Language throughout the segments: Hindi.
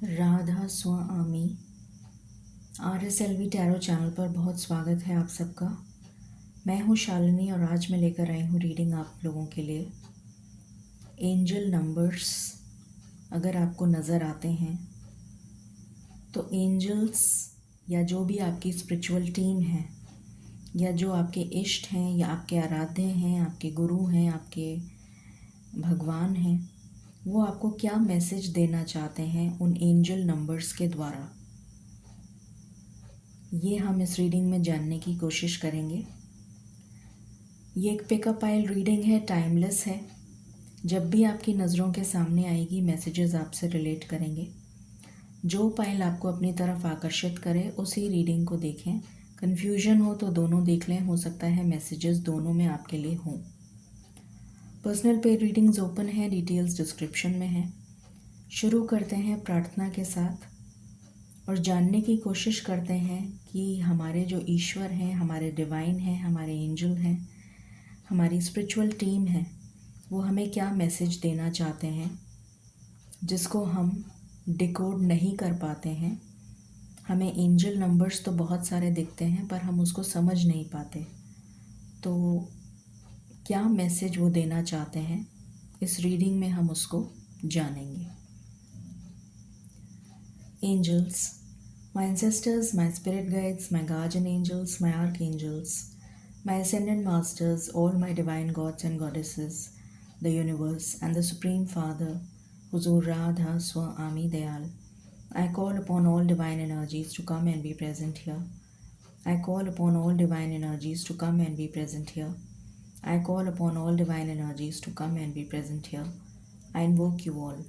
राधा स्वामी RSLV टैरो चैनल पर बहुत स्वागत है आप सबका। मैं हूँ शालिनी और आज मैं लेकर आई हूँ रीडिंग आप लोगों के लिए। एंजल नंबर्स अगर आपको नज़र आते हैं तो एंजल्स या जो भी आपकी स्पिरिचुअल टीम है या जो आपके इष्ट हैं या आपके आराध्य हैं, आपके गुरु हैं, आपके भगवान हैं, वो आपको क्या मैसेज देना चाहते हैं उन एंजल नंबर्स के द्वारा, ये हम इस रीडिंग में जानने की कोशिश करेंगे। ये एक पिकअप आइल रीडिंग है, टाइमलेस है। जब भी आपकी नज़रों के सामने आएगी मैसेजेस आपसे रिलेट करेंगे। जो पाइल आपको अपनी तरफ आकर्षित करे उसी रीडिंग को देखें। कन्फ्यूजन हो तो दोनों देख लें, हो सकता है मैसेजेस दोनों में आपके लिए हों। पर्सनल पेड रीडिंग्स ओपन है, डिटेल्स डिस्क्रिप्शन में है। शुरू करते हैं प्रार्थना के साथ और जानने की कोशिश करते हैं कि हमारे जो ईश्वर हैं, हमारे डिवाइन हैं, हमारे एंजल हैं, हमारी स्पिरिचुअल टीम है, वो हमें क्या मैसेज देना चाहते हैं जिसको हम डिकोड नहीं कर पाते हैं। हमें एंजल नंबर्स तो बहुत सारे दिखते हैं पर हम उसको समझ नहीं पाते। तो क्या मैसेज वो देना चाहते हैं इस रीडिंग में हम उसको जानेंगे। Angels, my ancestors, my spirit guides, my guardian angels, my archangels, my ascended masters, all my divine gods and goddesses, the universe, and the Supreme Father, Huzur Radha Swami Dayal. I call upon all divine energies to come and be present here. I call upon all divine energies to come and be present here. I call upon all divine energies to come and be present here. I invoke you all.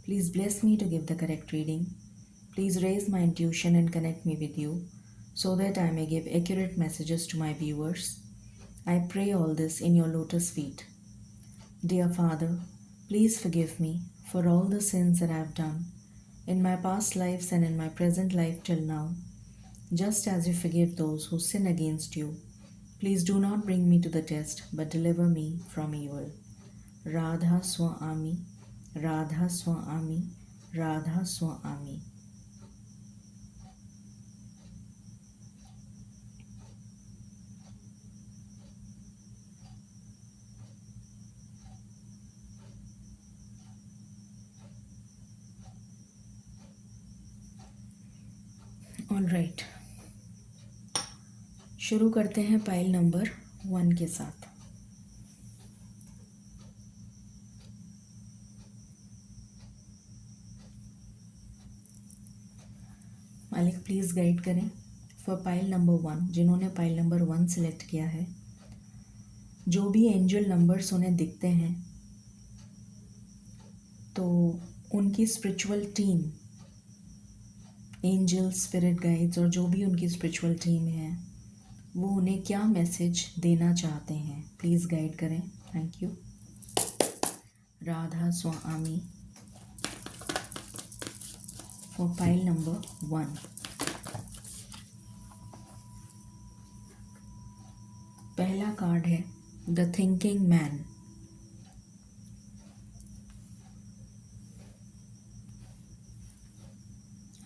Please bless me to give the correct reading. Please raise my intuition and connect me with you so that I may give accurate messages to my viewers. I pray all this in your lotus feet. Dear Father, please forgive me for all the sins that I have done in my past lives and in my present life till now. Just as you forgive those who sin against you, please do not bring me to the test, but deliver me from evil. Radha Swami, Radha Swami, Radha Swami. All right, शुरू करते हैं पाइल नंबर 1 के साथ। मालिक प्लीज़ गाइड करें फॉर पाइल नंबर 1। जिन्होंने पाइल नंबर 1 सिलेक्ट किया है, जो भी एंजल नंबर्स उन्हें दिखते हैं तो उनकी spiritual team, angel, spirit guides और जो भी उनकी स्पिरिचुअल टीम है वो उन्हें क्या मैसेज देना चाहते हैं, प्लीज़ गाइड करें। Thank you. Radha Swami for pile number 1। पहला कार्ड है the thinking man.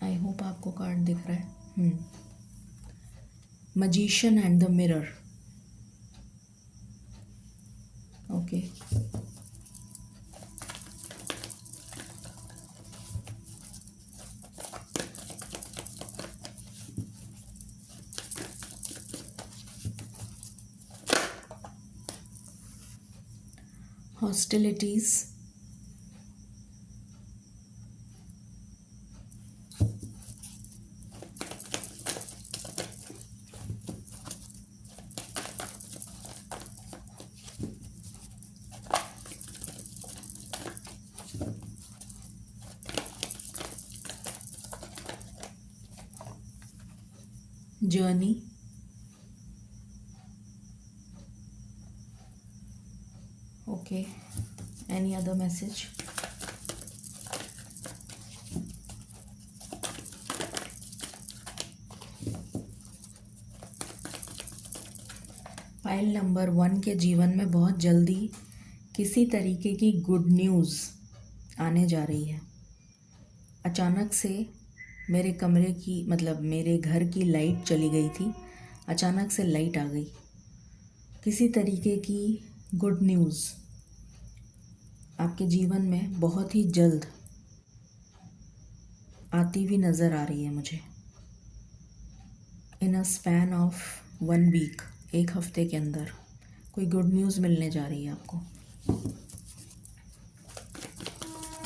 I hope आपको कार्ड दिख रहा है। Magician and the mirror. Okay, hostilities, journey, okay, any other message. Pile number 1 के जीवन में बहुत जल्दी किसी तरीके की गुड न्यूज़ आने जा रही है। अचानक से मेरे कमरे की मतलब मेरे घर की लाइट चली गई थी। अचानक से लाइट आ गई। किसी तरीके की गुड न्यूज़ आपके जीवन में बहुत ही जल्द आती हुई नज़र आ रही है मुझे। इन अ स्पैन ऑफ 1 वीक, एक हफ्ते के अंदर कोई गुड न्यूज़ मिलने जा रही है आपको।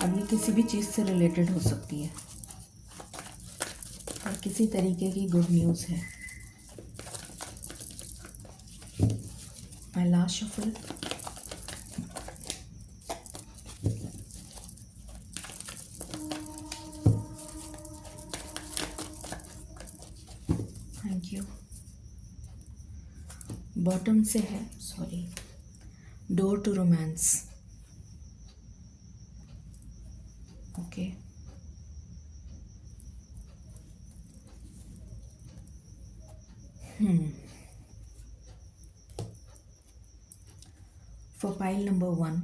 अब ये किसी भी चीज़ से रिलेटेड हो सकती है और किसी तरीके की गुड न्यूज़ है। My last shuffle. Thank you. Bottom से है, sorry, door to romance. Okay, for pile number 1,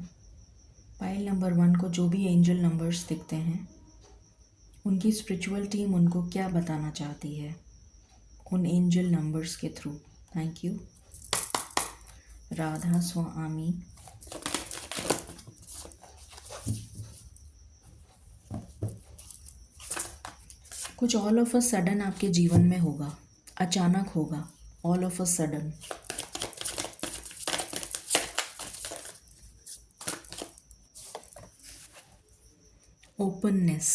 pile number 1 को जो भी एंजल नंबर्स दिखते हैं, उनकी स्पिरिचुअल टीम उनको क्या बताना चाहती है उन एंजल नंबर्स के थ्रू। थैंक यू राधा स्वामी। कुछ ऑल ऑफ अ सडन आपके जीवन में होगा, अचानक होगा, all of a sudden. Openness.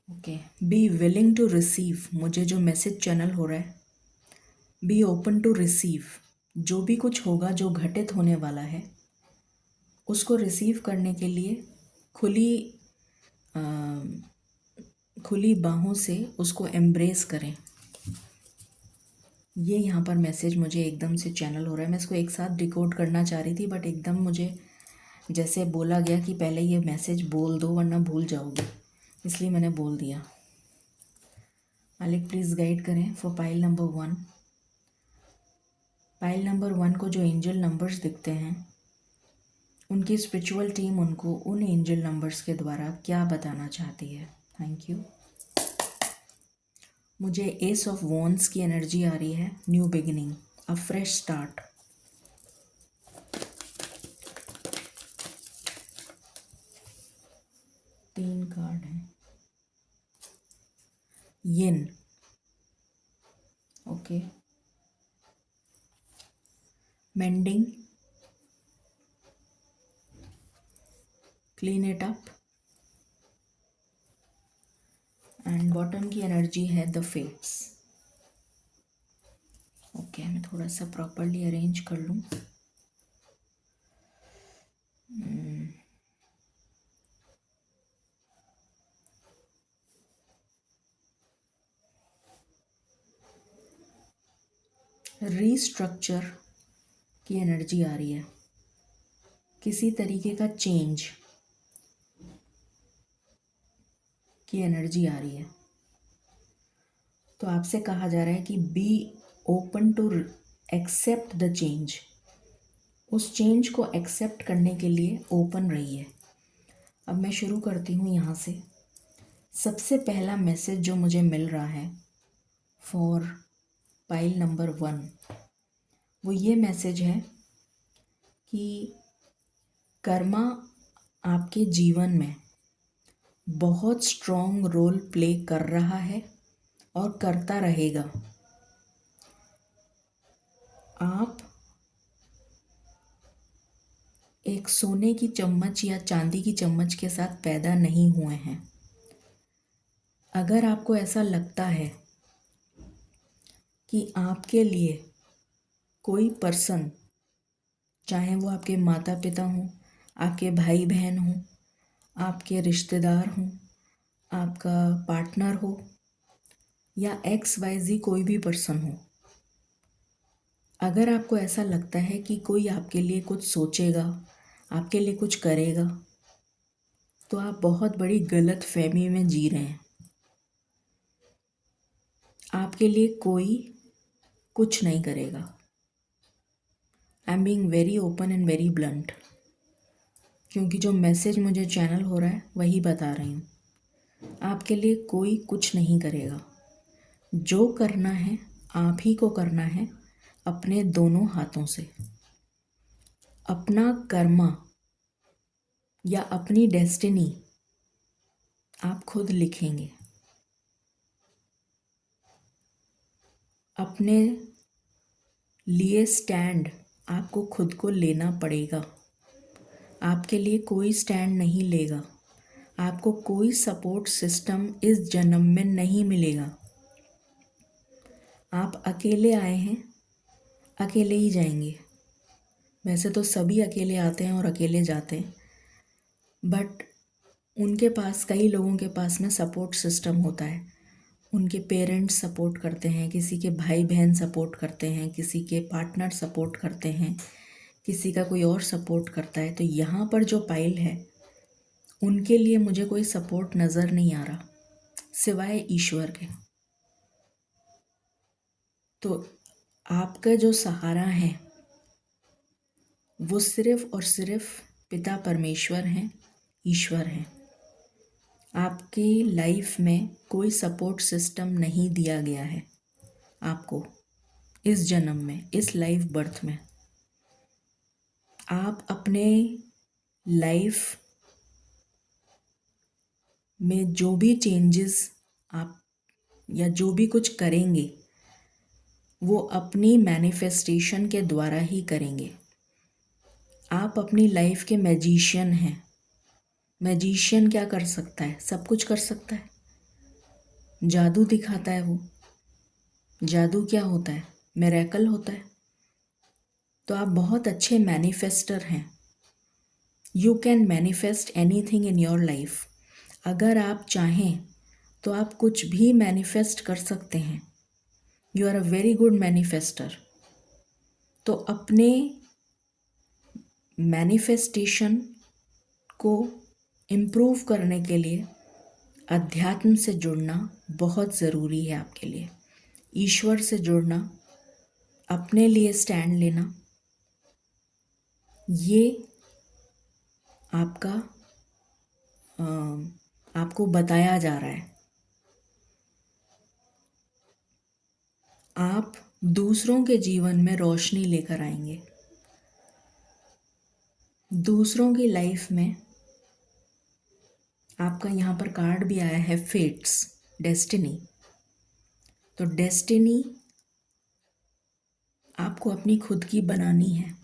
Okay, be willing to receive. मुझे जो मैसेज चैनल हो रहा है, बी ओपन टू रिसीव। जो भी कुछ होगा, जो घटित होने वाला है, उसको रिसीव करने के लिए खुली बाहों से उसको एम्ब्रेस करें। ये यहाँ पर मैसेज मुझे एकदम से चैनल हो रहा है। मैं इसको एक साथ डिकोड करना चाह रही थी, बट एकदम मुझे जैसे बोला गया कि पहले ये मैसेज बोल दो वरना भूल जाओगे, इसलिए मैंने बोल दिया। मालिक प्लीज़ गाइड करें for pile number 1। Pile number 1 को जो एंजल नंबर्स दिखते हैं, उनकी स्पिरिचुअल टीम उनको उन एंजल नंबर्स के द्वारा क्या बताना चाहती है। Thank you. मुझे एस ऑफ वॉन्ड्स की एनर्जी आ रही है। New beginning, a fresh start. तीन कार्ड हैं। Yin, okay, mending, clean it up, and bottom की एनर्जी है द फेट्स। ओके, मैं थोड़ा सा प्रॉपरली अरेंज कर लूँ। रीस्ट्रक्चर की एनर्जी आ रही है, किसी तरीके का चेंज की एनर्जी आ रही है। तो आपसे कहा जा रहा है कि be open to accept the change. उस चेंज को एक्सेप्ट करने के लिए ओपन रहिए। अब मैं शुरू करती हूँ यहाँ से। सबसे पहला मैसेज जो मुझे मिल रहा है फॉर पाइल नंबर 1, वो ये मैसेज है कि कर्मा आपके जीवन में बहुत स्ट्रॉन्ग रोल प्ले कर रहा है और करता रहेगा। आप एक सोने की चम्मच या चांदी की चम्मच के साथ पैदा नहीं हुए हैं। अगर आपको ऐसा लगता है कि आपके लिए कोई पर्सन, चाहे वो आपके माता पिता हों, आपके भाई बहन हों, आपके रिश्तेदार हों, आपका पार्टनर हो या XYZ कोई भी पर्सन हो, अगर आपको ऐसा लगता है कि कोई आपके लिए कुछ सोचेगा, आपके लिए कुछ करेगा, तो आप बहुत बड़ी गलत फहमी में जी रहे हैं। आपके लिए कोई कुछ नहीं करेगा। I am being very open and very blunt, क्योंकि जो मैसेज मुझे चैनल हो रहा है वही बता रही हूँ। आपके लिए कोई कुछ नहीं करेगा। जो करना है आप ही को करना है, अपने दोनों हाथों से। अपना कर्मा या अपनी डेस्टिनी आप खुद लिखेंगे। अपने लिए स्टैंड आपको खुद को लेना पड़ेगा। आपके लिए कोई स्टैंड नहीं लेगा। आपको कोई सपोर्ट सिस्टम इस जन्म में नहीं मिलेगा। आप अकेले आए हैं, अकेले ही जाएंगे। वैसे तो सभी अकेले आते हैं और अकेले जाते हैं, बट उनके पास, कई लोगों के पास में सपोर्ट सिस्टम होता है। उनके पेरेंट्स सपोर्ट करते हैं, किसी के भाई बहन सपोर्ट करते हैं, किसी के पार्टनर सपोर्ट करते हैं, किसी का कोई और सपोर्ट करता है। तो यहाँ पर जो पाइल है, उनके लिए मुझे कोई सपोर्ट नज़र नहीं आ रहा सिवाय ईश्वर के। तो आपका जो सहारा है वो सिर्फ और सिर्फ पिता परमेश्वर हैं, ईश्वर हैं। आपकी लाइफ में कोई सपोर्ट सिस्टम नहीं दिया गया है आपको इस जन्म में, इस लाइफ बर्थ में। आप अपने लाइफ में जो भी चेंजेस आप या जो भी कुछ करेंगे वो अपनी मैनिफेस्टेशन के द्वारा ही करेंगे। आप अपनी लाइफ के मैजिशियन हैं। मैजिशियन क्या कर सकता है? सब कुछ कर सकता है। जादू दिखाता है वो। जादू क्या होता है? मिरेकल होता है। तो आप बहुत अच्छे मैनिफेस्टर हैं। You can manifest anything in your life. अगर आप चाहें तो आप कुछ भी मैनिफेस्ट कर सकते हैं। You are a very good manifester. तो अपने मैनिफेस्टेशन को इम्प्रूव करने के लिए अध्यात्म से जुड़ना बहुत ज़रूरी है आपके लिए। ईश्वर से जुड़ना, अपने लिए स्टैंड लेना, ये आपका आपको बताया जा रहा है। आप दूसरों के जीवन में रोशनी लेकर आएंगे। दूसरों की लाइफ में आपका यहाँ पर कार्ड भी आया है, फेट्स, डेस्टिनी। तो डेस्टिनी आपको अपनी खुद की बनानी है।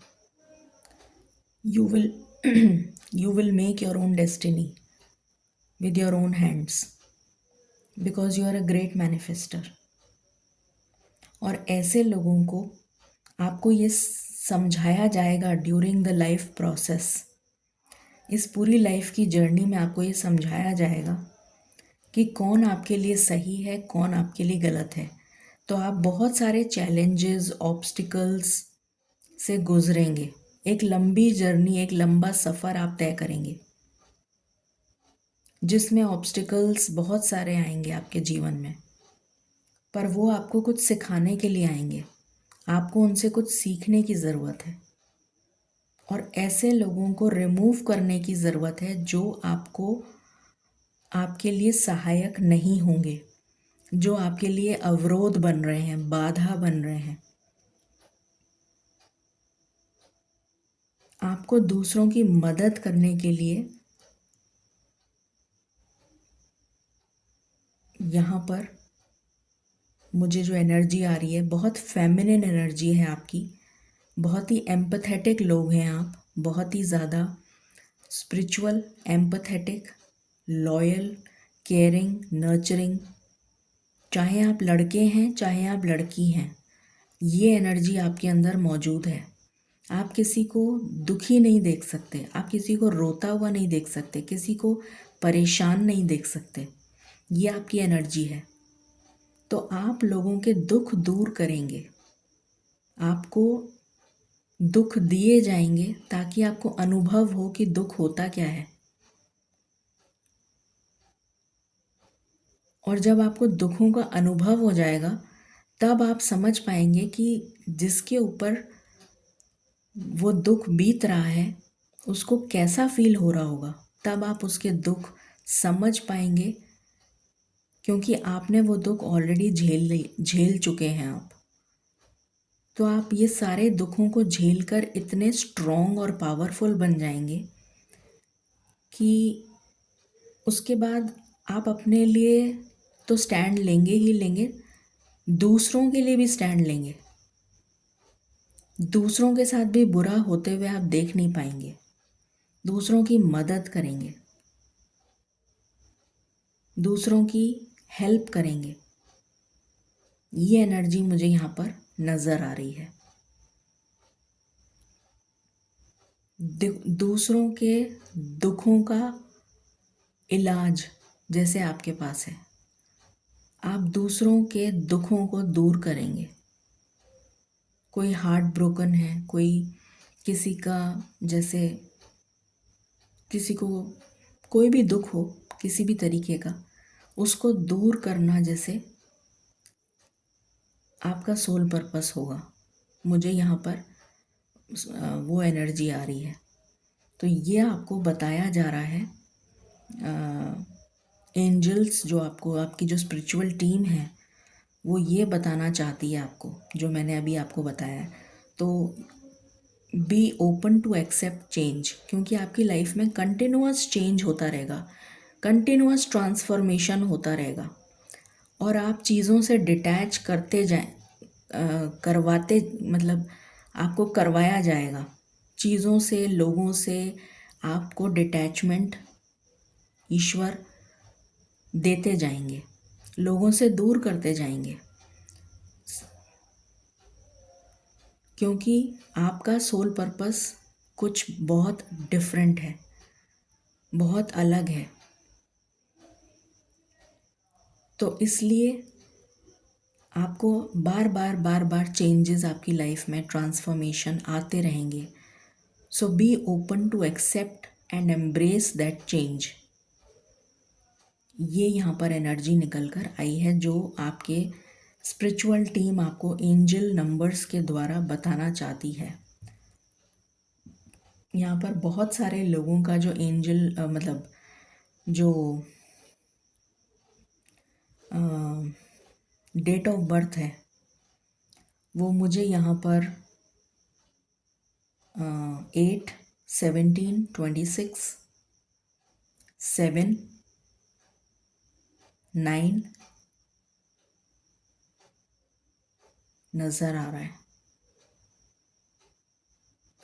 You will make your own destiny with your own hands because you are a great manifester। और ऐसे लोगों को आपको ये समझाया जाएगा ड्यूरिंग द लाइफ प्रोसेस। इस पूरी लाइफ की जर्नी में आपको ये समझाया जाएगा कि कौन आपके लिए सही है, कौन आपके लिए गलत है। तो आप बहुत सारे चैलेंजेस, ऑब्स्टिकल्स से गुजरेंगे। एक लंबी जर्नी, एक लंबा सफ़र आप तय करेंगे, जिसमें ऑब्स्टिकल्स बहुत सारे आएंगे आपके जीवन में, पर वो आपको कुछ सिखाने के लिए आएंगे। आपको उनसे कुछ सीखने की ज़रूरत है और ऐसे लोगों को रिमूव करने की ज़रूरत है जो आपके लिए सहायक नहीं होंगे, जो आपके लिए अवरोध बन रहे हैं, बाधा बन रहे हैं। आपको दूसरों की मदद करने के लिए यहाँ पर मुझे जो एनर्जी आ रही है, बहुत फेमिनिन एनर्जी है आपकी। बहुत ही एम्पथेटिक लोग हैं आप, बहुत ही ज़्यादा spiritual, empathetic, loyal, caring, nurturing. चाहे आप लड़के हैं, चाहे आप लड़की हैं, ये एनर्जी आपके अंदर मौजूद है। आप किसी को दुखी नहीं देख सकते, आप किसी को रोता हुआ नहीं देख सकते, किसी को परेशान नहीं देख सकते। ये आपकी एनर्जी है। तो आप लोगों के दुख दूर करेंगे। आपको दुख दिए जाएंगे ताकि आपको अनुभव हो कि दुख होता क्या है। और जब आपको दुखों का अनुभव हो जाएगा, तब आप समझ पाएंगे कि जिसके ऊपर वो दुख बीत रहा है उसको कैसा फील हो रहा होगा। तब आप उसके दुख समझ पाएंगे क्योंकि आपने वो दुख ऑलरेडी झेल चुके हैं आप। तो आप ये सारे दुखों को झेलकर इतने स्ट्रॉन्ग और पावरफुल बन जाएंगे कि उसके बाद आप अपने लिए तो स्टैंड लेंगे ही लेंगे, दूसरों के लिए भी स्टैंड लेंगे। दूसरों के साथ भी बुरा होते हुए आप देख नहीं पाएंगे, दूसरों की मदद करेंगे, दूसरों की हेल्प करेंगे। ये एनर्जी मुझे यहाँ पर नज़र आ रही है। दूसरों के दुखों का इलाज जैसे आपके पास है, आप दूसरों के दुखों को दूर करेंगे। कोई हार्ट ब्रोकन है, कोई किसी का, जैसे किसी को कोई भी दुख हो किसी भी तरीके का, उसको दूर करना जैसे आपका सोल पर्पस होगा। मुझे यहाँ पर वो एनर्जी आ रही है। तो ये आपको बताया जा रहा है, एंजल्स जो आपको, आपकी जो स्पिरिचुअल टीम है वो ये बताना चाहती है आपको, जो मैंने अभी आपको बताया है। तो be open to accept change, क्योंकि आपकी लाइफ में कंटिन्यूअस चेंज होता रहेगा, कंटिन्यूअस ट्रांसफॉर्मेशन होता रहेगा, और आप चीज़ों से डिटैच करते जाएं, करवाते, मतलब आपको करवाया जाएगा चीज़ों से, लोगों से। आपको डिटैचमेंट ईश्वर देते जाएंगे, लोगों से दूर करते जाएंगे, क्योंकि आपका सोल पर्पस कुछ बहुत डिफरेंट है, बहुत अलग है। तो इसलिए आपको बार बार चेंजेस आपकी लाइफ में, ट्रांसफॉर्मेशन आते रहेंगे। So be open to accept and embrace that change. ये यहाँ पर एनर्जी निकल कर आई है, जो आपके स्पिरिचुअल टीम आपको एंजल नंबर्स के द्वारा बताना चाहती है। यहाँ पर बहुत सारे लोगों का जो एंजल मतलब जो डेट ऑफ बर्थ है वो मुझे यहाँ पर 8/17/26, 7/9 नज़र आ रहा है।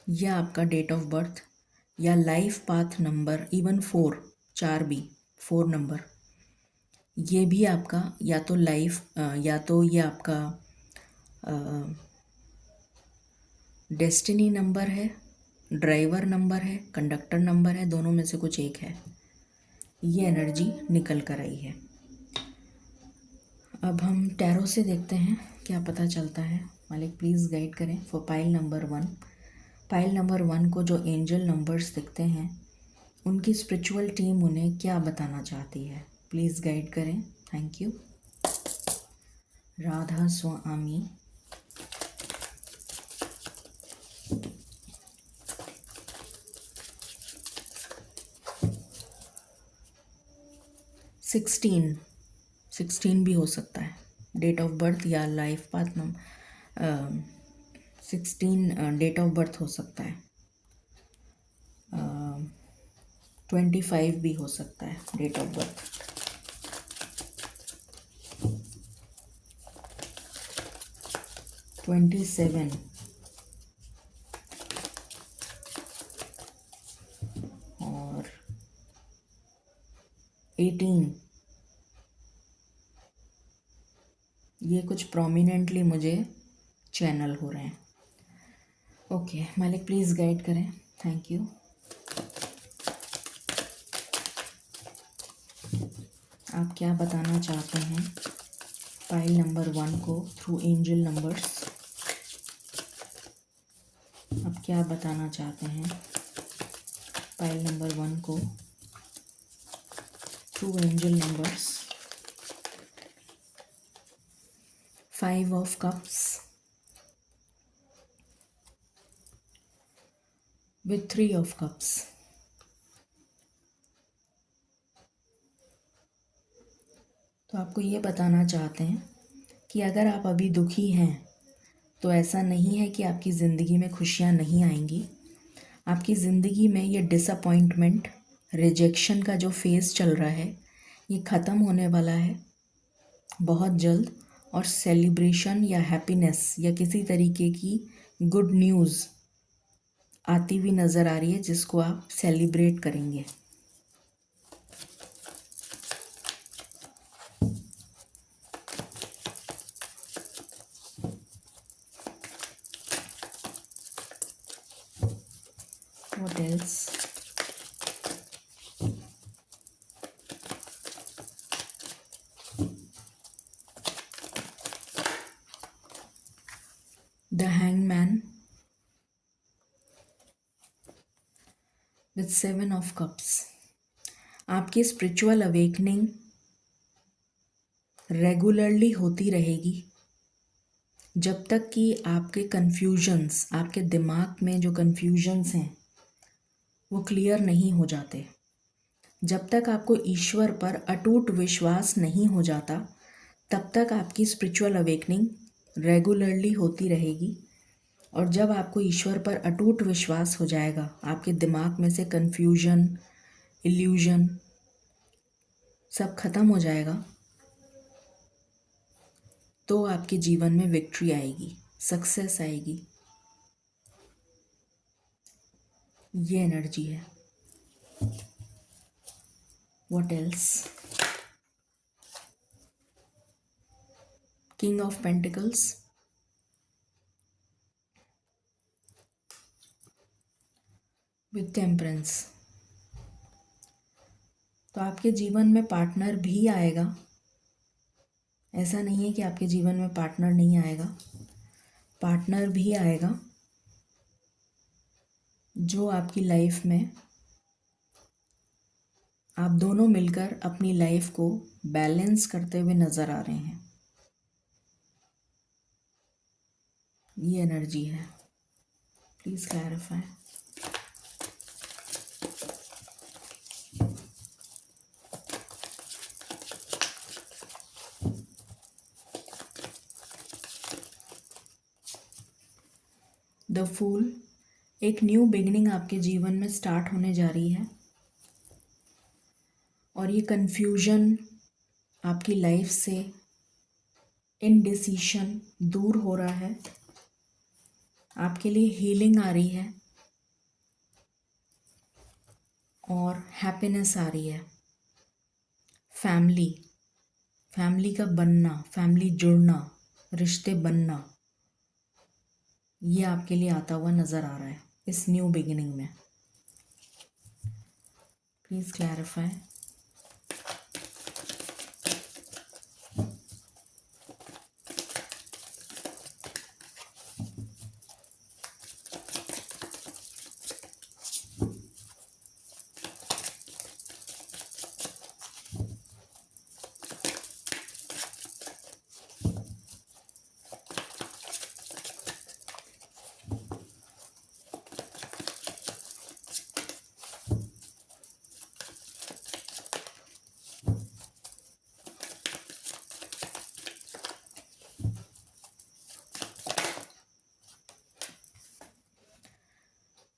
यह आपका डेट ऑफ बर्थ या लाइफ पाथ नंबर, इवन 4 भी 4 नंबर, ये भी आपका या तो लाइफ या तो ये आपका डेस्टिनी नंबर है, ड्राइवर नंबर है, कंडक्टर नंबर है, दोनों में से कुछ एक है। ये एनर्जी निकल कर आई है। अब हम टैरो से देखते हैं क्या पता चलता है। मालिक प्लीज़ गाइड करें for pile number 1। Pile number 1 को जो एंजल नंबर्स दिखते हैं, उनकी स्पिरिचुअल टीम उन्हें क्या बताना चाहती है, प्लीज़ गाइड करें। Thank you. Radha Swami. Sixteen भी हो सकता है, डेट ऑफ बर्थ या life path number 16 date of birth हो सकता है। 25 भी हो सकता है डेट ऑफ बर्थ। 27 और 18, ये कुछ प्रोमिनेंटली मुझे चैनल हो रहे हैं। ओके मालिक प्लीज़ गाइड करें। Thank you. आप क्या बताना चाहते हैं पाइल नंबर 1 को थ्रू एंजल नंबर्स? आप क्या बताना चाहते हैं पाइल नंबर 1 को through angel numbers? 5 of cups with 3 of cups, तो आपको ये बताना चाहते हैं कि अगर आप अभी दुखी हैं तो ऐसा नहीं है कि आपकी ज़िंदगी में खुशियाँ नहीं आएंगी। आपकी ज़िंदगी में ये डिसअपॉइंटमेंट, रिजेक्शन का जो फेज़ चल रहा है ये ख़त्म होने वाला है बहुत जल्द। और सेलिब्रेशन या हैप्पीनेस या किसी तरीके की गुड न्यूज़ आती हुई नज़र आ रही है जिसको आप सेलिब्रेट करेंगे। What else? The Hangman with 7 of Cups. आपकी स्पिरिचुअल अवेकनिंग रेगुलरली होती रहेगी जब तक कि आपके कन्फ्यूजन्स, आपके दिमाग में जो कन्फ्यूजन्स हैं वो क्लियर नहीं हो जाते। जब तक आपको ईश्वर पर अटूट विश्वास नहीं हो जाता तब तक आपकी स्पिरिचुअल अवेकनिंग रेगुलरली होती रहेगी। और जब आपको ईश्वर पर अटूट विश्वास हो जाएगा, आपके दिमाग में से कन्फ्यूजन, इल्यूजन सब खत्म हो जाएगा, तो आपके जीवन में विक्ट्री आएगी, सक्सेस आएगी। ये एनर्जी है। What else? King of pentacles with temperance. तो आपके जीवन में पार्टनर भी आएगा। ऐसा नहीं है कि आपके जीवन में पार्टनर नहीं आएगा, पार्टनर भी आएगा जो आपकी लाइफ में आप दोनों मिलकर अपनी लाइफ को बैलेंस करते हुए नज़र आ रहे हैं। ये एनर्जी है। Please clarify. द फूल, एक न्यू बिगिनिंग आपके जीवन में स्टार्ट होने जा रही है और ये कन्फ्यूजन आपकी लाइफ से, इनडिसीशन दूर हो रहा है। आपके लिए हीलिंग आ रही है और हैप्पीनेस आ रही है। फैमिली, फैमिली का बनना, फैमिली जुड़ना, रिश्ते बनना, ये आपके लिए आता हुआ नज़र आ रहा है इस न्यू बिगिनिंग में। Please clarify.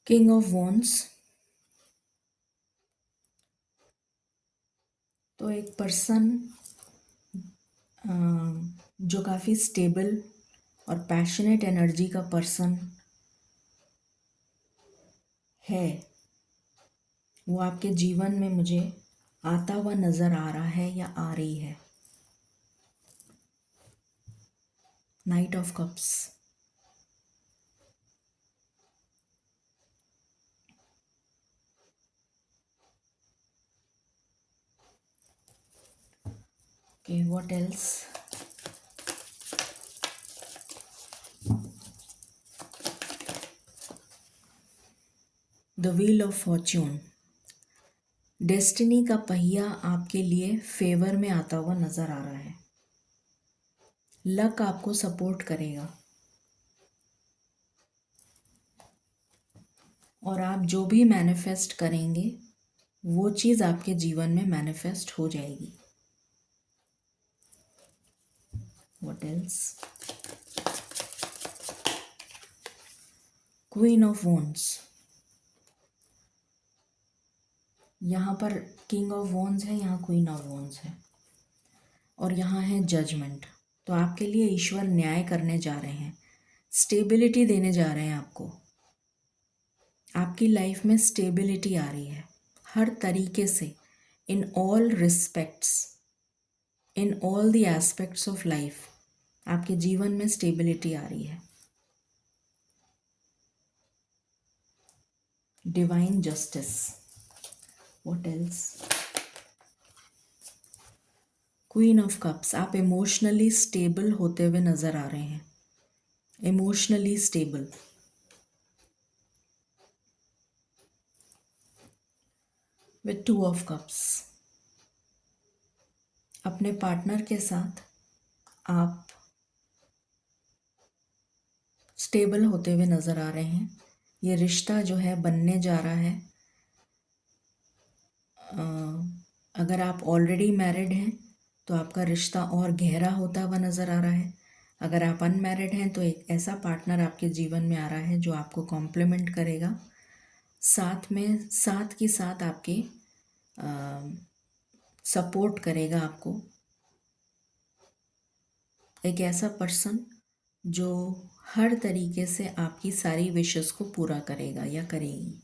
King of wands. तो एक पर्सन जो काफ़ी स्टेबल और पैशनेट एनर्जी का पर्सन है, वो आपके जीवन में मुझे आता हुआ नज़र आ रहा है या आ रही है। Night of cups. Okay, what else? The wheel of Fortune. Destiny का पहिया आपके लिए फेवर में आता हुआ नज़र आ रहा है। लक आपको सपोर्ट करेगा और आप जो भी मैनिफेस्ट करेंगे वो चीज़ आपके जीवन में मैनिफेस्ट हो जाएगी। What else? Queen of Wands. यहाँ पर किंग ऑफ वॉन्ड्स है, यहाँ क्वीन ऑफ वॉन्ड्स है, और यहाँ है जजमेंट। तो आपके लिए ईश्वर न्याय करने जा रहे हैं, स्टेबिलिटी देने जा रहे हैं आपको। आपकी लाइफ में स्टेबिलिटी आ रही है हर तरीके से, in all respects, in all the aspects of life. आपके जीवन में स्टेबिलिटी आ रही है। Divine justice. What else? Queen of cups. आप इमोशनली स्टेबल होते हुए नजर आ रहे हैं, emotionally stable. With two of cups, अपने पार्टनर के साथ आप स्टेबल होते हुए नजर आ रहे हैं। ये रिश्ता जो है बनने जा रहा है। अगर आप ऑलरेडी मैरिड हैं तो आपका रिश्ता और गहरा होता हुआ नज़र आ रहा है। अगर आप अनमैरिड हैं तो एक ऐसा पार्टनर आपके जीवन में आ रहा है जो आपको कॉम्प्लीमेंट करेगा, साथ के साथ आपके सपोर्ट करेगा आपको। एक ऐसा पर्सन जो हर तरीके से आपकी सारी विशेस को पूरा करेगा या करेगी।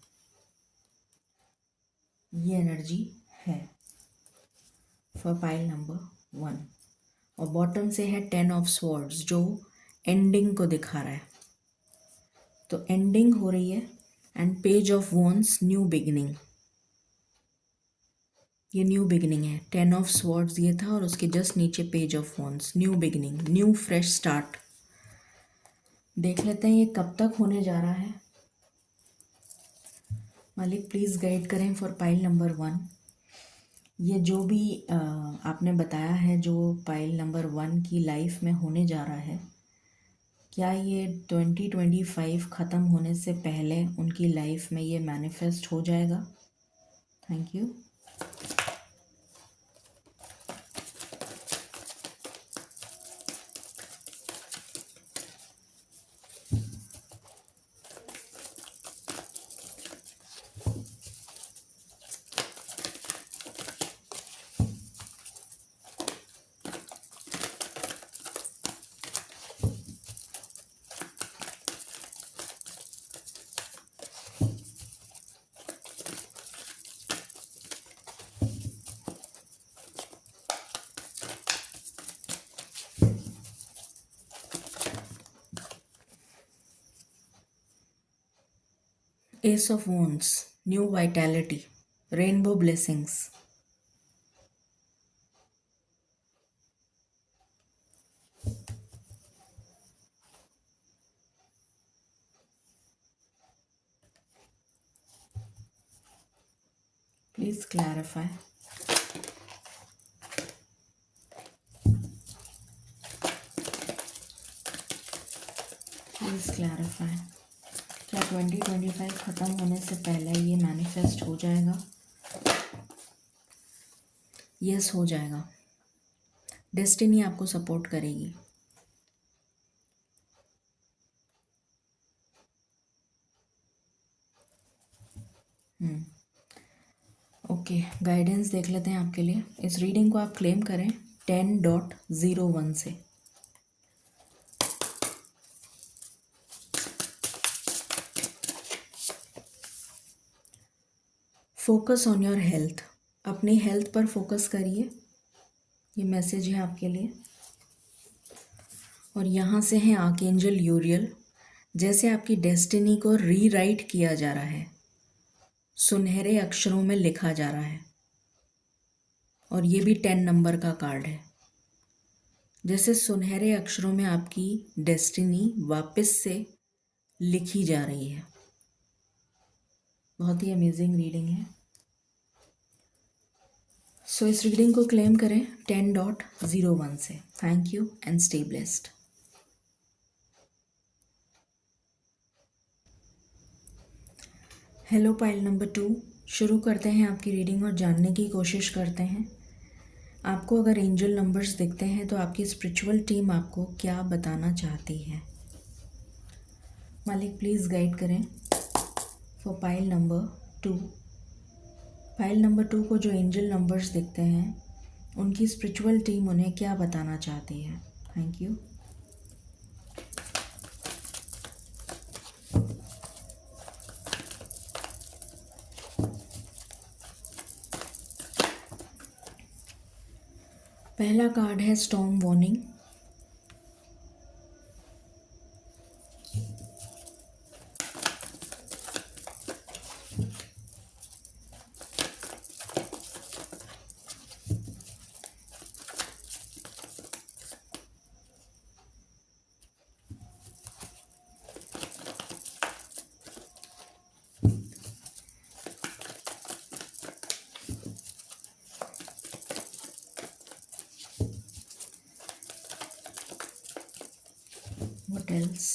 ये एनर्जी है फॉर पाइल नंबर 1। और बॉटम से है 10 ऑफ स्वॉर्ड्स जो एंडिंग को दिखा रहा है। तो एंडिंग हो रही है। And page of wands, new beginning. ये न्यू बिगिनिंग है। 10 ऑफ स्वॉर्ड्स ये था और उसके जस्ट नीचे page of wands, new beginning, new fresh start. देख लेते हैं ये कब तक होने जा रहा है। मालिक प्लीज़ गाइड करें फॉर पाइल नंबर 1। ये जो भी आपने बताया है, जो पाइल नंबर 1 की लाइफ में होने जा रहा है, क्या ये 2025 ख़त्म होने से पहले उनकी लाइफ में ये मैनिफेस्ट हो जाएगा? Thank you. Ace of Wands, new vitality, rainbow blessings. Please clarify. Please clarify. क्या 2025 ख़त्म होने से पहले ये मैनिफेस्ट हो जाएगा? यस, हो जाएगा। डेस्टिनी आपको सपोर्ट करेगी। ओके, गाइडेंस देख लेते हैं आपके लिए। इस रीडिंग को आप क्लेम करें 10.01 से। Focus on your health. अपनी हेल्थ पर फोकस करिए। ये मैसेज है आपके लिए। और यहाँ से है आर्कएंजल यूरियल। जैसे आपकी डेस्टिनी को रीराइट किया जा रहा है, सुनहरे अक्षरों में लिखा जा रहा है। और ये भी 10 नंबर का कार्ड है। जैसे सुनहरे अक्षरों में आपकी डेस्टिनी वापस से लिखी जा रही है। बहुत ही अमेजिंग रीडिंग है। सो इस रीडिंग को क्लेम करें 10.01 से। Thank you and stay blessed. Hello pile number 2, शुरू करते हैं आपकी रीडिंग और जानने की कोशिश करते हैं आपको अगर एंजल नंबर्स दिखते हैं तो आपकी स्पिरिचुअल टीम आपको क्या बताना चाहती है? मालिक प्लीज़ गाइड करें for pile number 2। Pile number 2 को जो एंजल नंबर्स दिखते हैं उनकी स्पिरिचुअल टीम उन्हें क्या बताना चाहती है? Thank you. पहला कार्ड है storm warning. What else?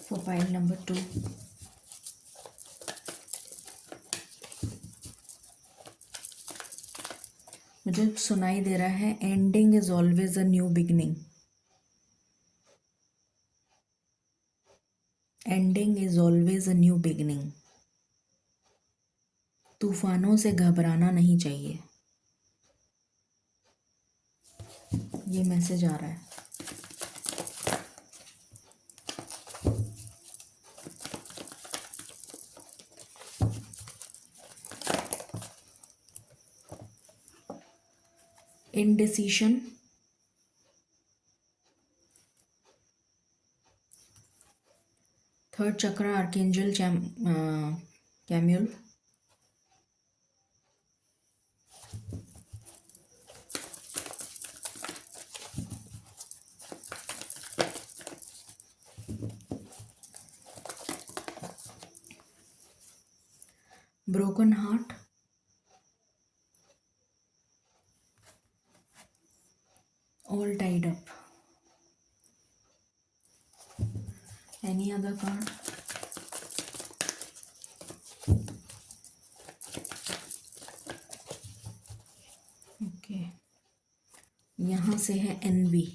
For pile number 2, मुझे सुनाई दे रहा है ending is always a new beginning. Ending is always a new beginning. तूफानों से घबराना नहीं चाहिए, ये मैसेज आ रहा है। Indecision, third chakra archangel Chamuel, broken heart, all tied up. Any other card? Okay, यहाँ से है एनवी।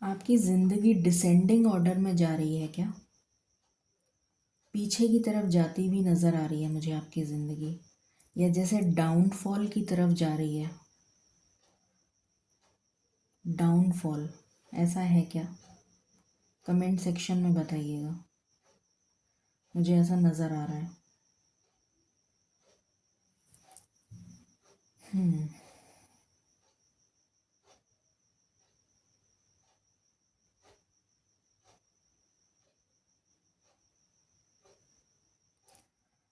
आपकी ज़िंदगी डिसेंडिंग ऑर्डर में जा रही है क्या? पीछे की तरफ जाती हुई नज़र आ रही है मुझे आपकी ज़िंदगी, या जैसे डाउनफॉल की तरफ जा रही है। डाउनफॉल, ऐसा है क्या? कमेंट सेक्शन में बताइएगा, मुझे ऐसा नज़र आ रहा है।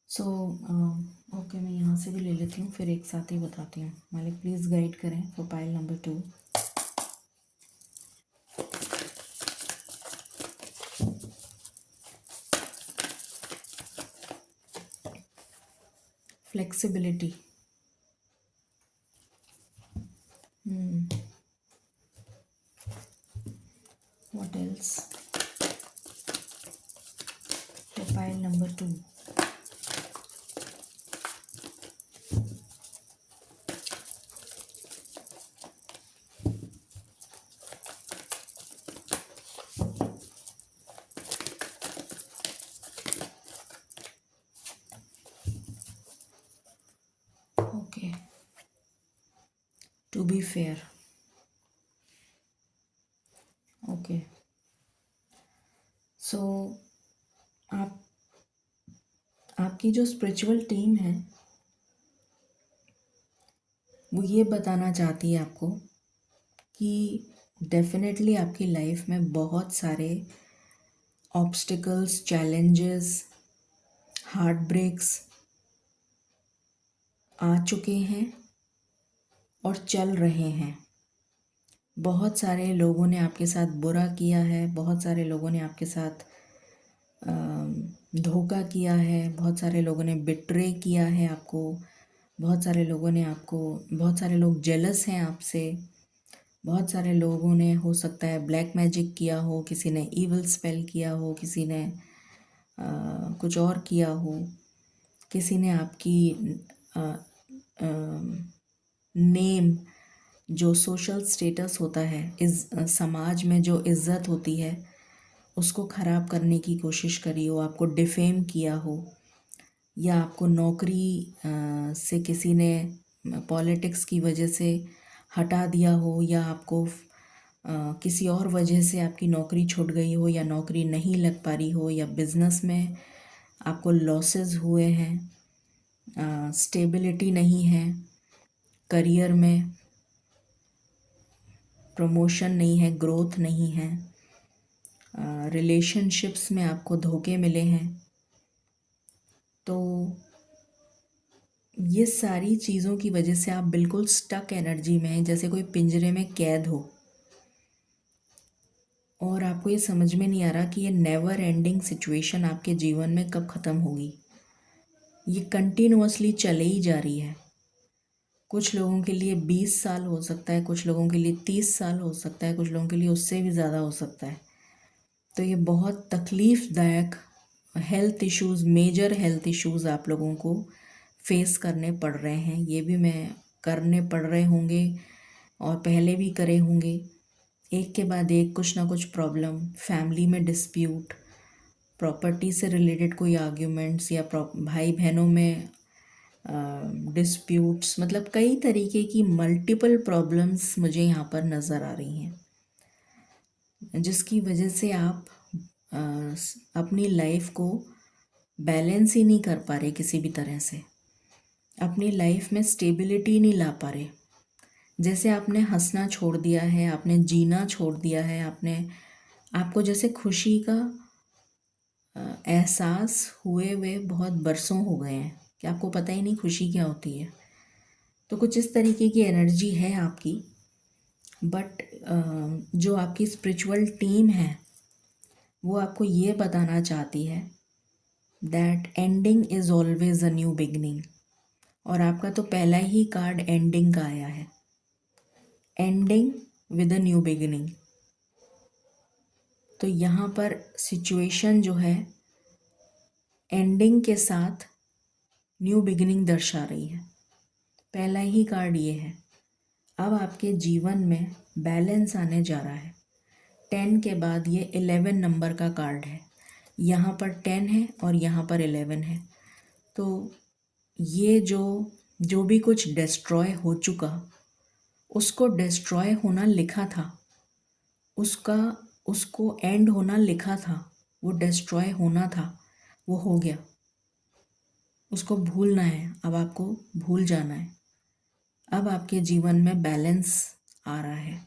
सो ओके, मैं यहाँ से भी ले लेती हूँ, फिर एक साथ ही बताती हूँ। मालिक प्लीज़ गाइड करें for pile number 2। Flexibility, what else for pile number 2? Okay, to be fair. Okay, so आपकी जो स्पिरिचुअल टीम है वो ये बताना चाहती है आपको कि डेफिनेटली आपकी लाइफ में बहुत सारे ऑब्स्टिकल्स, चैलेंजेस, हार्ट ब्रेक्स आ चुके हैं और चल रहे हैं। बहुत सारे लोगों ने आपके साथ बुरा किया है, बहुत सारे लोगों ने आपके साथ धोखा किया है, बहुत सारे लोगों ने बिट्रे किया है आपको, बहुत सारे लोग जेलस हैं आपसे, बहुत सारे लोगों ने हो सकता है ब्लैक मैजिक किया हो, किसी ने ईविल स्पेल किया हो, किसी ने कुछ और किया हो, किसी ने आपकी नेम, जो सोशल स्टेटस होता है, समाज में जो इज्जत होती है, उसको ख़राब करने की कोशिश करी हो, आपको डिफेम किया हो, या आपको नौकरी से किसी ने पॉलिटिक्स की वजह से हटा दिया हो, या आपको किसी और वजह से आपकी नौकरी छूट गई हो, या नौकरी नहीं लग पा रही हो, या बिजनेस में आपको लॉसेस हुए हैं, स्टेबिलिटी नहीं है, करियर में प्रमोशन नहीं है, ग्रोथ नहीं है, रिलेशनशिप्स में आपको धोखे मिले हैं, तो ये सारी चीज़ों की वजह से आप बिल्कुल स्टक एनर्जी में हैं, जैसे कोई पिंजरे में कैद हो, और आपको ये समझ में नहीं आ रहा कि ये नेवर एंडिंग सिचुएशन आपके जीवन में कब ख़त्म होगी। ये कंटिन्यूअसली चले ही जा रही है। कुछ लोगों के लिए 20 साल हो सकता है, कुछ लोगों के लिए 30 साल हो सकता है, कुछ लोगों के लिए उससे भी ज़्यादा हो सकता है। तो ये बहुत तकलीफ़दायक health issues, major health issues आप लोगों को फेस करने पड़ रहे हैं। ये भी मैं करने पड़ रहे होंगे और पहले भी करे होंगे। एक के बाद एक कुछ ना कुछ प्रॉब्लम, फैमिली में डिस्प्यूट, प्रॉपर्टी से रिलेटेड कोई आर्ग्यूमेंट्स, या भाई बहनों में डिस्प्यूट्स, मतलब कई तरीके की मल्टीपल प्रॉब्लम्स मुझे यहाँ पर नज़र आ रही हैं, जिसकी वजह से आप अपनी लाइफ को बैलेंस ही नहीं कर पा रहे किसी भी तरह से, अपनी लाइफ में स्टेबिलिटी नहीं ला पा रहे। जैसे आपने हंसना छोड़ दिया है, आपने जीना छोड़ दिया है, आपको जैसे खुशी का एहसास हुए हुए बहुत बरसों हो गए हैं कि आपको पता ही नहीं खुशी क्या होती है। तो कुछ इस तरीके की एनर्जी है आपकी। बट जो आपकी स्पिरिचुअल टीम है वो आपको ये बताना चाहती है that ending is always a new beginning. और आपका तो पहला ही कार्ड एंडिंग का आया है, ending with a new beginning. तो यहाँ पर सिचुएशन जो है एंडिंग के साथ न्यू बिगिनिंग दर्शा रही है। पहला ही कार्ड ये है। अब आपके जीवन में बैलेंस आने जा रहा है। 10 के बाद ये 11 नंबर का कार्ड है। यहाँ पर 10 है और यहाँ पर 11 है। तो ये जो भी कुछ डिस्ट्रॉय हो चुका, उसको डिस्ट्रॉय होना लिखा था, उसको एंड होना लिखा था, वो डिस्ट्रॉय होना था, वो हो गया। उसको भूलना है, अब आपको भूल जाना है। अब आपके जीवन में बैलेंस आ रहा है।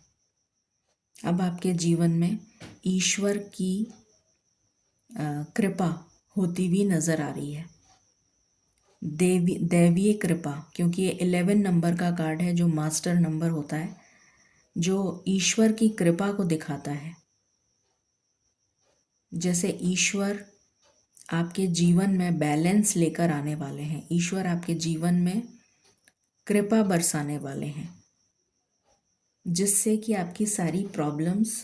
अब आपके जीवन में ईश्वर की कृपा होती हुई नज़र आ रही है, दैवीय कृपा, क्योंकि ये 11 नंबर का कार्ड है जो मास्टर नंबर होता है, जो ईश्वर की कृपा को दिखाता है। जैसे ईश्वर आपके जीवन में बैलेंस लेकर आने वाले हैं, ईश्वर आपके जीवन में कृपा बरसाने वाले हैं, जिससे कि आपकी सारी प्रॉब्लम्स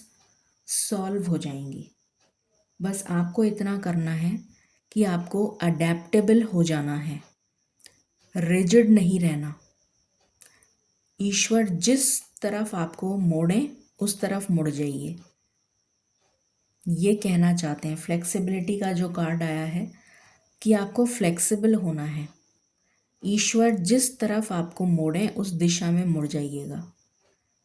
सॉल्व हो जाएंगी। बस आपको इतना करना है कि आपको अडेप्टेबल हो जाना है, रिजिड नहीं रहना। ईश्वर जिस तरफ आपको मोड़े उस तरफ मुड़ जाइए, ये कहना चाहते हैं। फ्लेक्सिबिलिटी का जो कार्ड आया है कि आपको फ्लेक्सिबल होना है। ईश्वर जिस तरफ आपको मोड़े उस दिशा में मुड़ जाइएगा।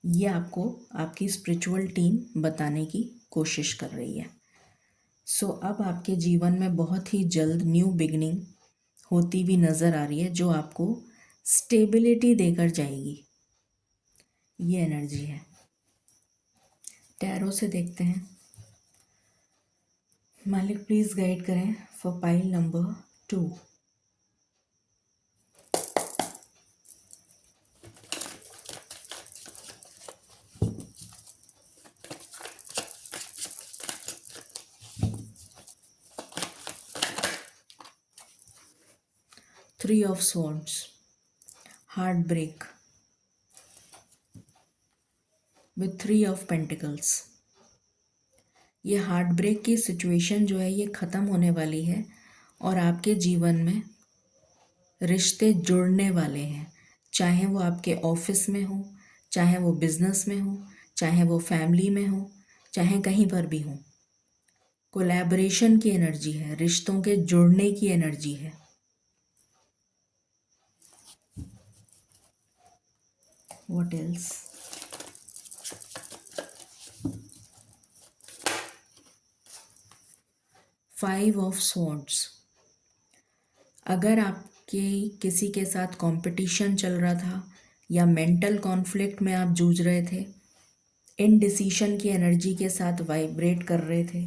ये आपको आपकी स्पिरिचुअल टीम बताने की कोशिश कर रही है। सो अब आपके जीवन में बहुत ही जल्द न्यू बिगनिंग होती भी नज़र आ रही है, जो आपको स्टेबिलिटी देकर जाएगी। ये एनर्जी है। टैरो से देखते हैं। मालिक प्लीज़ गाइड करें for pile number 2। 3 of Swords, heartbreak with 3 of Pentacles। ये हार्ट ब्रेक की सिचुएशन जो है ये ख़त्म होने वाली है और आपके जीवन में रिश्ते जुड़ने वाले हैं, चाहे वो आपके ऑफिस में हो, चाहे वो बिजनेस में हो, चाहे वो फैमिली में हो, चाहे कहीं पर भी हो। कोलैबोरेशन की एनर्जी है, रिश्तों के जुड़ने की एनर्जी है। What else? Five of swords. अगर आपके किसी के साथ कंपटीशन चल रहा था या मेंटल कॉन्फ्लिक्ट में आप जूझ रहे थे, इनडिसीशन की एनर्जी के साथ वाइब्रेट कर रहे थे,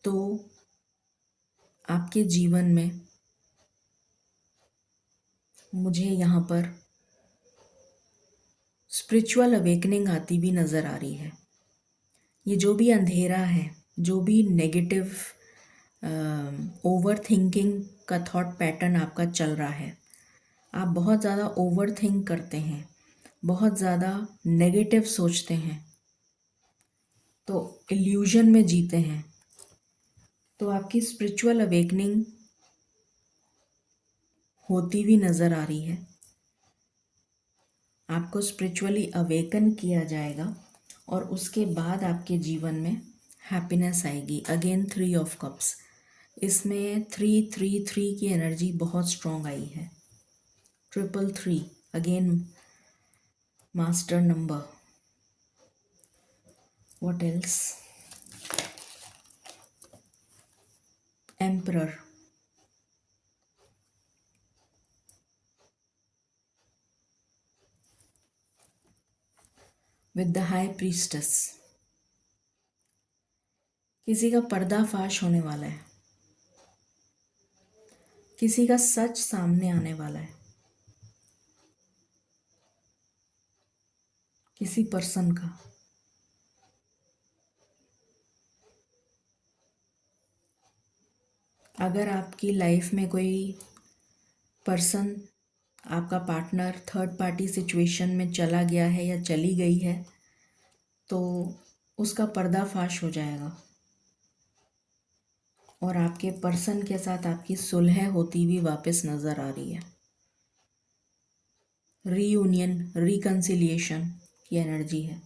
तो आपके जीवन में मुझे यहाँ पर स्पिरिचुअल अवेकनिंग आती भी नज़र आ रही है। ये जो भी अंधेरा है, जो भी नेगेटिव ओवर थिंकिंग का थॉट पैटर्न आपका चल रहा है, आप बहुत ज़्यादा ओवर थिंक करते हैं, बहुत ज़्यादा नेगेटिव सोचते हैं, तो इल्यूजन में जीते हैं, तो आपकी स्पिरिचुअल अवेकनिंग होती भी नज़र आ रही है। आपको स्पिरिचुअली अवेकन किया जाएगा और उसके बाद आपके जीवन में हैप्पीनेस आएगी। अगेन 3 ऑफ कप्स, इसमें 3 की एनर्जी बहुत स्ट्रॉन्ग आई है। 333 again master number. What else? Emperor, with the high priestess. किसी का पर्दाफाश होने वाला है, किसी का सच सामने आने वाला है, किसी पर्सन का। अगर आपकी लाइफ में कोई पर्सन, आपका पार्टनर थर्ड पार्टी सिचुएशन में चला गया है या चली गई है, तो उसका पर्दाफाश हो जाएगा और आपके पर्सन के साथ आपकी सुलह होती हुई वापस नज़र आ रही है। रीयूनियन, रिकंसिलिएशन की एनर्जी है।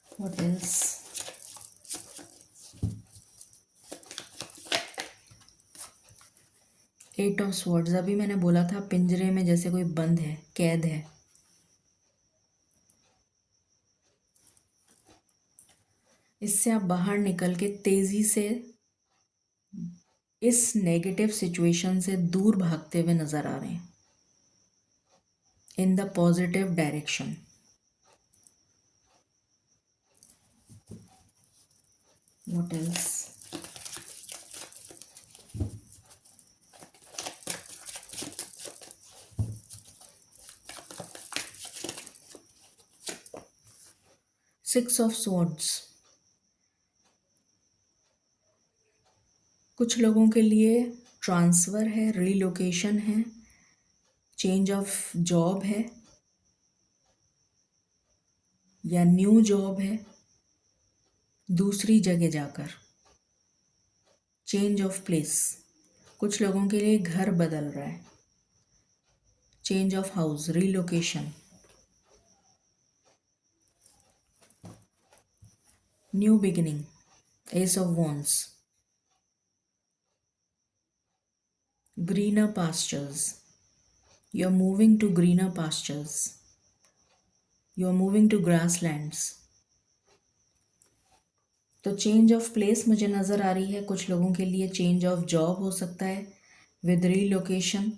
What else? Eight of swords. अभी मैंने बोला था पिंजरे में जैसे कोई बंद है, कैद है। इससे आप बाहर निकल के तेजी से इस नेगेटिव सिचुएशन से दूर भागते हुए नजर आ रहे हैं, in the positive direction. What else? Six of swords. कुछ लोगों के लिए ट्रांसफ़र है, रीलोकेशन है, चेंज ऑफ जॉब है या न्यू जॉब है, दूसरी जगह जाकर चेंज ऑफ प्लेस। कुछ लोगों के लिए घर बदल रहा है, change of house, relocation, new beginning, S of wands, greener pastures. You're moving to greener pastures. You're moving to grasslands. तो चेंज ऑफ प्लेस मुझे नज़र आ रही है। कुछ लोगों के लिए चेंज ऑफ जॉब हो सकता है विद रीलोकेशन।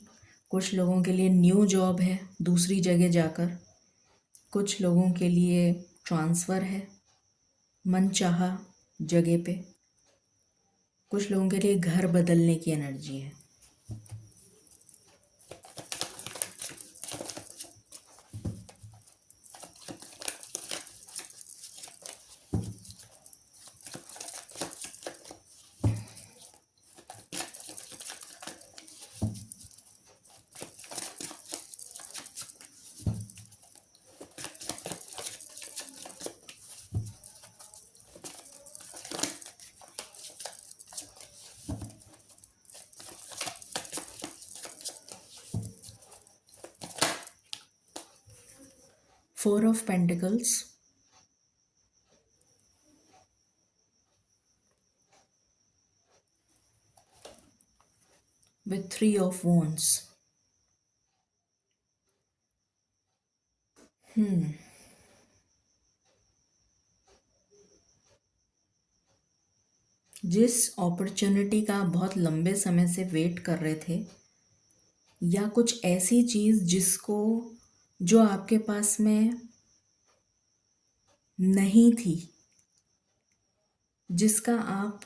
कुछ लोगों के लिए न्यू जॉब है, दूसरी जगह जाकर। कुछ लोगों के लिए ट्रांसफ़र है, मनचाहा जगह पे। कुछ लोगों के लिए घर बदलने की एनर्जी है। 4 of Pentacles, with 3 of Wands. जिस अपॉर्चुनिटी का आप बहुत लंबे समय से वेट कर रहे थे, या कुछ ऐसी चीज़ जिसको जो आपके पास में नहीं थी, जिसको आप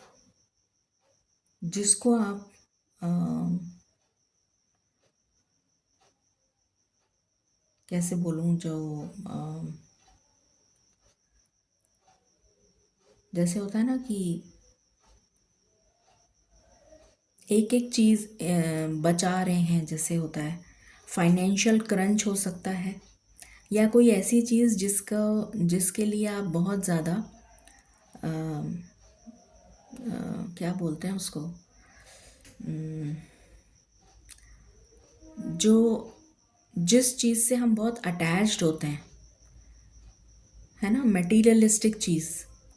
कैसे बोलूँ, जो जैसे होता है ना कि एक एक चीज़ बचा रहे हैं, जैसे होता है फाइनेंशियल क्रंच हो सकता है, या कोई ऐसी चीज़ जिसके लिए आप बहुत ज़्यादा क्या बोलते हैं उसको, जो जिस चीज़ से हम बहुत अटैच्ड होते हैं, है ना, मटेरियलिस्टिक चीज़,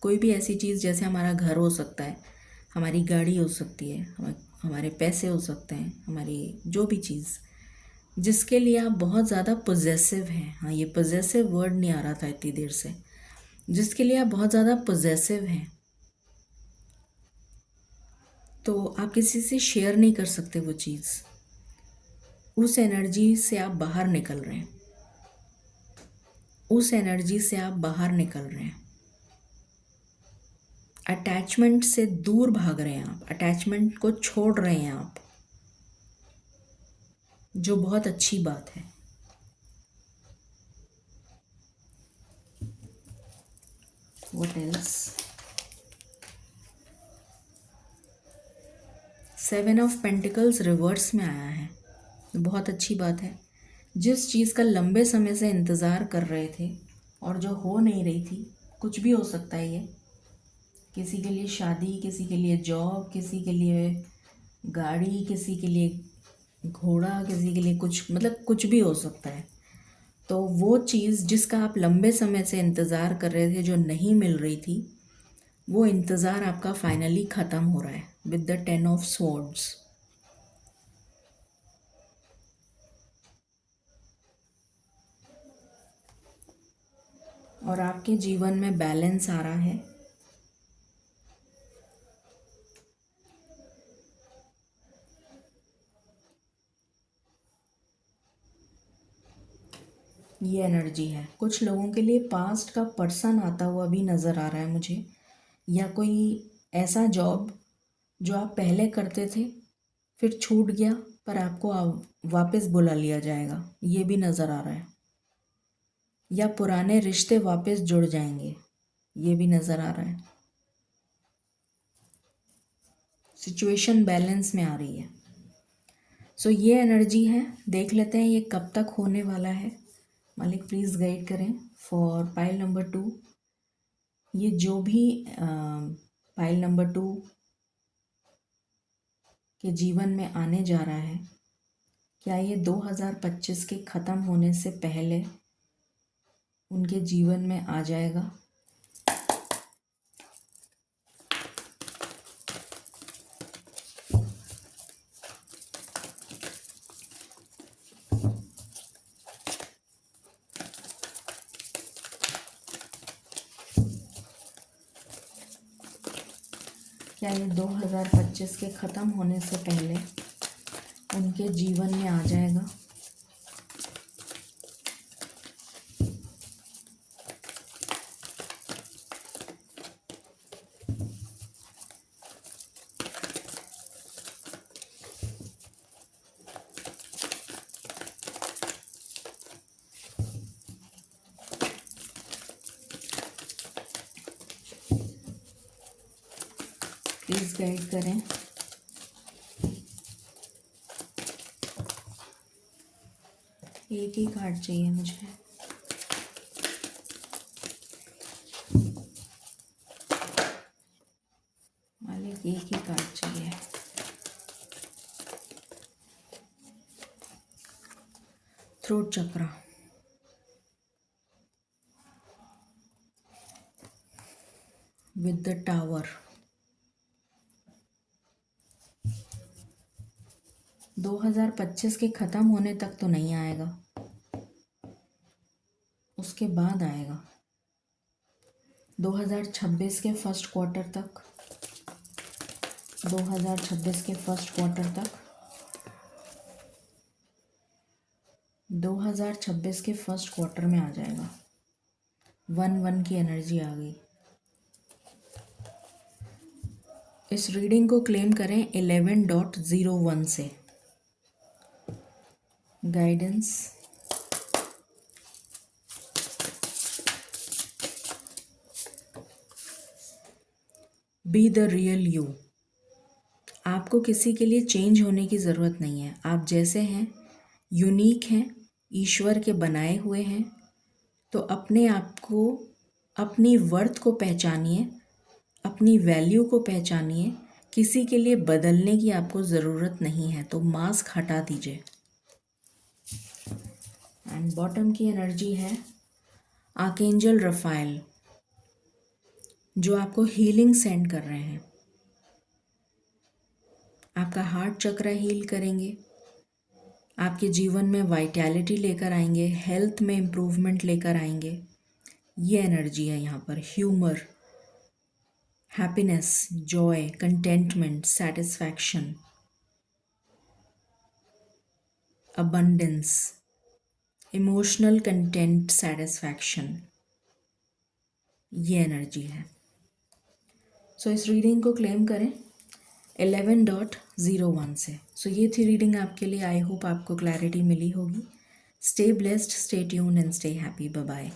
कोई भी ऐसी चीज़, जैसे हमारा घर हो सकता है, हमारी गाड़ी हो सकती है, हमारे पैसे हो सकते हैं, हमारी जो भी चीज़ जिसके लिए आप बहुत ज़्यादा पोजेसिव हैं। हाँ, ये पोजेसिव वर्ड नहीं आ रहा था इतनी देर से। जिसके लिए आप बहुत ज़्यादा पोजेसिव हैं, तो आप किसी से शेयर नहीं कर सकते वो चीज़। उस एनर्जी से आप बाहर निकल रहे हैं, उस एनर्जी से आप बाहर निकल रहे हैं, अटैचमेंट से दूर भाग रहे हैं आप, अटैचमेंट को छोड़ रहे हैं आप, जो बहुत अच्छी बात है। What else? 7 of pentacles reverse में आया है, बहुत अच्छी बात है। जिस चीज़ का लंबे समय से इंतज़ार कर रहे थे और जो हो नहीं रही थी, कुछ भी हो सकता है ये, किसी के लिए शादी, किसी के लिए जॉब, किसी के लिए गाड़ी, किसी के लिए घोड़ा, किसी के लिए कुछ, मतलब कुछ भी हो सकता है। तो वो चीज़ जिसका आप लंबे समय से इंतज़ार कर रहे थे, जो नहीं मिल रही थी, वो इंतज़ार आपका फाइनली ख़त्म हो रहा है विद द 10 ऑफ स्वॉर्ड्स। और आपके जीवन में बैलेंस आ रहा है। ये एनर्जी है। कुछ लोगों के लिए पास्ट का पर्सन आता हुआ भी नज़र आ रहा है मुझे, या कोई ऐसा जॉब जो आप पहले करते थे, फिर छूट गया, पर आपको वापस बुला लिया जाएगा, ये भी नज़र आ रहा है। या पुराने रिश्ते वापस जुड़ जाएंगे, ये भी नज़र आ रहा है। सिचुएशन बैलेंस में आ रही है। सो ये एनर्जी है। देख लेते हैं ये कब तक होने वाला है। मालिक प्लीज़ गाइड करें फॉर पाइल नंबर 2। ये जो भी पाइल नंबर 2 के जीवन में आने जा रहा है, क्या ये 2025 के ख़त्म होने से पहले उनके जीवन में आ जाएगा? क्या ये 2025 के ख़त्म होने से पहले उनके जीवन में आ जाएगा? प्लीज़ गाइड करें। एक ही कार्ड चाहिए मुझे। मालिक एक ही कार्ड चाहिए। Throat chakra. With the tower. 2025 के ख़त्म होने तक तो नहीं आएगा, उसके बाद आएगा। 2026 के फर्स्ट क्वार्टर तक, 2026 के फर्स्ट क्वार्टर तक, 2026 के फर्स्ट क्वार्टर में आ जाएगा। 1-1 की एनर्जी आ गई। इस रीडिंग को क्लेम करें 11.01 से। Guidance, be the real you. आपको किसी के लिए चेंज होने की ज़रूरत नहीं है। आप जैसे हैं यूनिक हैं, ईश्वर के बनाए हुए हैं। तो अपने आप को, अपनी वर्थ को पहचानिए, अपनी वैल्यू को पहचानिए। किसी के लिए बदलने की आपको ज़रूरत नहीं है। तो मास्क हटा दीजिए। एंड बॉटम की एनर्जी है आर्कएंजल रफाएल, जो आपको हीलिंग सेंड कर रहे हैं। आपका हार्ट चक्र हील करेंगे, आपके जीवन में वाइटैलिटी लेकर आएंगे, हेल्थ में इम्प्रूवमेंट लेकर आएंगे। ये एनर्जी है यहाँ पर। Humour, happiness, joy, contentment, satisfaction, abundance, emotional content, satisfaction, ये एनर्जी है। सो इस रीडिंग को क्लेम करें 11.01 से। सो ये थी रीडिंग आपके लिए। आई होप आपको क्लैरिटी मिली होगी। Stay blessed, stay tuned and stay happy. Bye bye.